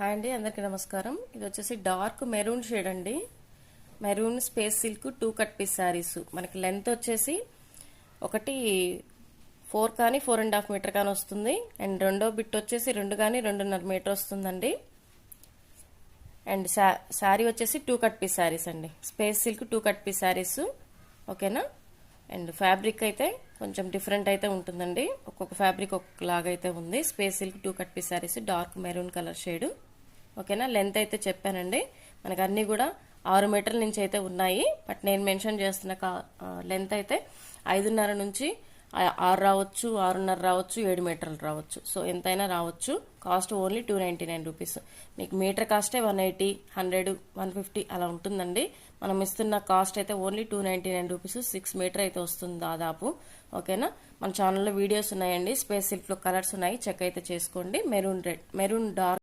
Hi అండి, అందరికీ నమస్కారం. ఇది వచ్చేసి డార్క్ మెరూన్ షేడ్ అండి. Maroon space silk 2 cut piece sarees. మనకి లెంత్ వచ్చేసి ఒకటి 4 కానీ 4.5 మీటర్ కానీ వస్తుంది. అండ్ రెండో బిట్ వచ్చేసి 2 కానీ 2.5 మీటర్ వస్తుందండి. అండ్ శారీ వచ్చేసి 2 కట్ పీస్ శారీస్ అండి. Space silk 2 cut piece sarees. ఓకేనా. అండ్ ఫ్యాబ్రిక్ అయితే కొంచెం డిఫరెంట్ అయితే ఉంటుందండి. ఒక్కొక్క ఫ్యాబ్రిక్ ఒక్కలాగైతే ఉంది. Space silk 2 cut piece sarees, dark maroon colour shade. ఓకేనా. లెంత్ అయితే చెప్పానండి. మనకు అన్నీ కూడా 6 మీటర్ల నుంచి అయితే ఉన్నాయి. బట్ నేను మెన్షన్ చేస్తున్న లెంత్ అయితే 5.5 నుంచి 6 రావచ్చు, 6.5 రావచ్చు, 7 మీటర్లు రావచ్చు. సో ఎంతైనా రావచ్చు. Cost only 299 rupees. మీకు మీటర్ కాస్టే 180, 100, 150 అలా ఉంటుందండి. మనం ఇస్తున్న కాస్ట్ అయితే ఓన్లీ 299 రూపీస్. 6 మీటర్ అయితే వస్తుంది దాదాపు. ఓకేనా. మన ఛానల్లో వీడియోస్ ఉన్నాయండి. స్పేస్ సిల్క్ లో కలర్స్ ఉన్నాయి, చెక్ అయితే చేసుకోండి. Maroon red, maroon dark